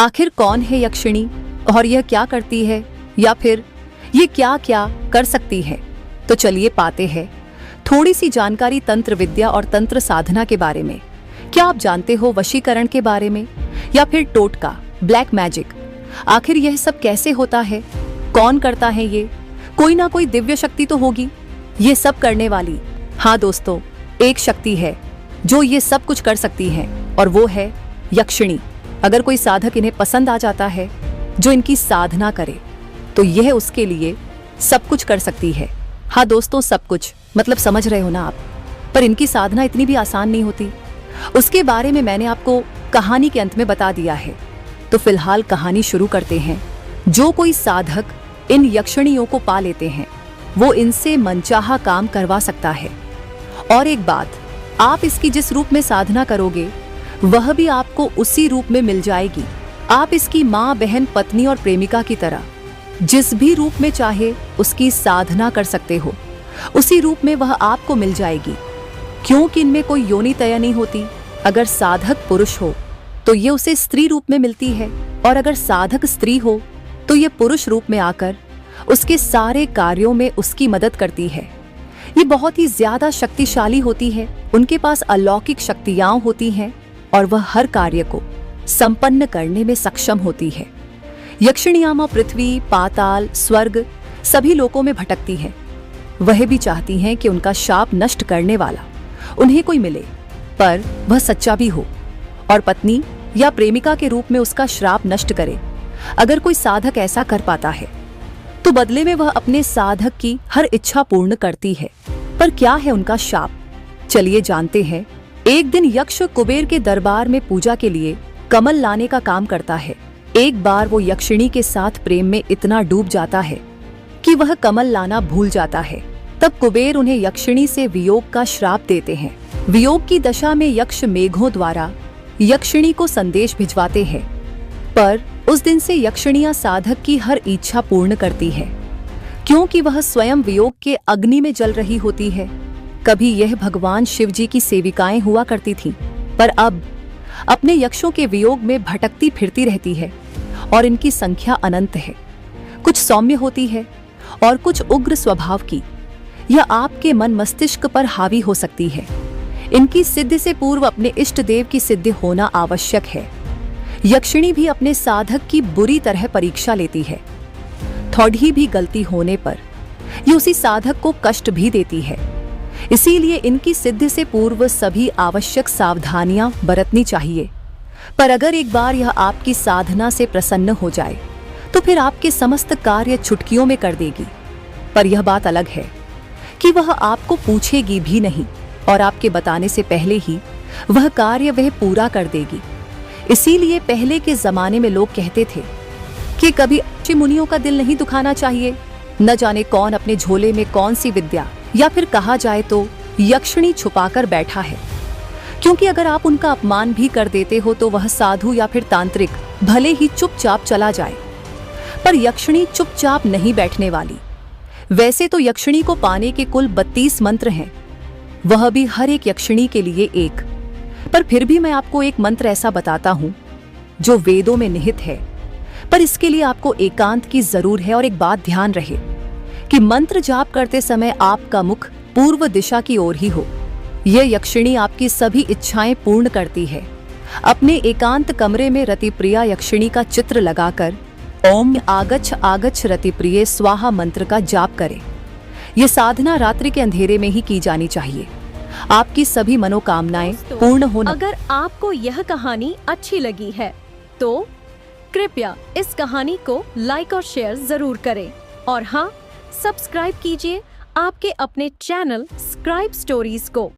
आखिर कौन है यक्षिणी और यह क्या करती है, या फिर ये क्या क्या कर सकती है? तो चलिए पाते हैं थोड़ी सी जानकारी तंत्र विद्या और तंत्र साधना के बारे में। क्या आप जानते हो वशीकरण के बारे में, या फिर टोटका, ब्लैक मैजिक? आखिर यह सब कैसे होता है, कौन करता है ये? कोई ना कोई दिव्य शक्ति तो होगी ये सब करने वाली। हाँ दोस्तों, एक शक्ति है जो ये सब कुछ कर सकती है, और वो है यक्षिणी। अगर कोई साधक इन्हें पसंद आ जाता है जो इनकी साधना करे, तो यह उसके लिए सब कुछ कर सकती है। हाँ दोस्तों, सब कुछ मतलब समझ रहे हो ना आप। पर इनकी साधना इतनी भी आसान नहीं होती। उसके बारे में मैंने आपको कहानी के अंत में बता दिया है। तो फिलहाल कहानी शुरू करते हैं। जो कोई साधक इन यक्षिणियों को पा लेते हैं, वो इनसे मनचाहा काम करवा सकता है। और एक बात, आप इसकी जिस रूप में साधना करोगे, वह भी आपको उसी रूप में मिल जाएगी। आप इसकी माँ, बहन, पत्नी और प्रेमिका की तरह जिस भी रूप में चाहे उसकी साधना कर सकते हो। उसी रूप में वह आपको मिल जाएगी, क्योंकि इनमें कोई योनि तय नहीं होती। अगर साधक पुरुष हो तो ये उसे स्त्री रूप में मिलती है, और अगर साधक स्त्री हो तो ये पुरुष रूप में आकर उसके सारे कार्यों में उसकी मदद करती है। ये बहुत ही ज्यादा शक्तिशाली होती है। उनके पास अलौकिक शक्तियां होती हैं, और वह हर कार्य को संपन्न करने में सक्षम होती है। यक्षिणियां पृथ्वी, पाताल, स्वर्ग सभी लोकों में भटकती हैं। वह भी चाहती हैं कि उनका शाप नष्ट करने वाला उन्हें कोई मिले, पर वह सच्चा भी हो और पत्नी या प्रेमिका के रूप में उसका श्राप नष्ट करे। अगर कोई साधक ऐसा कर पाता है, तो बदले में वह अपने साधक की हर इच्छा पूर्ण करती है। पर क्या है उनका शाप? चलिए जानते हैं। एक दिन यक्ष कुबेर के दरबार में पूजा के लिए कमल लाने का काम करता है। एक बार वो यक्षिणी के साथ प्रेम में इतना डूब जाता है कि वह कमल लाना भूल जाता है। तब कुबेर उन्हें यक्षिणी से वियोग का श्राप देते हैं। वियोग की दशा में यक्ष मेघों द्वारा यक्षिणी को संदेश भिजवाते हैं, पर उस दिन से यक्षिणियां साधक की हर इच्छा पूर्ण करती है, क्योंकि वह स्वयं वियोग के अग्नि में जल रही होती है। कभी यह भगवान शिव जी की सेविकाएं हुआ करती थीं, पर अब अपने यक्षों के वियोग में भटकती फिरती रहती है, और इनकी संख्या अनंत है। कुछ सौम्य होती है और कुछ उग्र स्वभाव की। यह आपके मन मस्तिष्क पर हावी हो सकती है। इनकी सिद्धि से पूर्व अपने इष्ट देव की सिद्धि होना आवश्यक है। यक्षिणी भी अपने साधक की बुरी तरह परीक्षा लेती है। थोड़ी भी गलती होने पर ये उसी साधक को कष्ट भी देती है। इसीलिए इनकी सिद्धि से पूर्व सभी आवश्यक सावधानियां बरतनी चाहिए। पर अगर एक बार यह आपकी साधना से प्रसन्न हो जाए, तो फिर आपके समस्त कार्य चुटकियों में कर देगी। पर यह बात अलग है कि वह आपको पूछेगी भी नहीं, और आपके बताने से पहले ही वह कार्य वह पूरा कर देगी। इसीलिए पहले के जमाने में लोग कहते थे कि कभी ऋषि मुनियों का दिल नहीं दुखाना चाहिए। न जाने कौन अपने झोले में कौन सी विद्या, या फिर कहा जाए तो यक्षिणी छुपाकर बैठा है। क्योंकि अगर आप उनका अपमान भी कर देते हो, तो वह साधु या फिर तांत्रिक भले ही चुपचाप चला जाए, पर यक्षिणी चुपचाप नहीं बैठने वाली। वैसे तो यक्षिणी को पाने के कुल 32 मंत्र हैं, वह भी हर एक यक्षिणी के लिए एक। पर फिर भी मैं आपको एक मंत्र ऐसा बताता हूं जो वेदों में निहित है। पर इसके लिए आपको एकांत की जरूर है। और एक बात ध्यान रहे कि मंत्र जाप करते समय आपका मुख पूर्व दिशा की ओर ही हो। यह यक्षिणी आपकी सभी इच्छाएं पूर्ण करती है। अपने एकांत कमरे में रतिप्रिया यक्षिणी का चित्र लगाकर ओम आगच्छ आगच्छ रतिप्रिये स्वाहा मंत्र का जाप करें। यह साधना रात्रि के अंधेरे में ही की जानी चाहिए। आपकी सभी मनोकामनाएं पूर्ण होना। अगर आपको यह कहानी अच्छी लगी है, तो कृपया इस कहानी को लाइक और शेयर जरूर करें। और हाँ, सब्सक्राइब कीजिए आपके अपने चैनल स्क्राइब स्टोरीज को।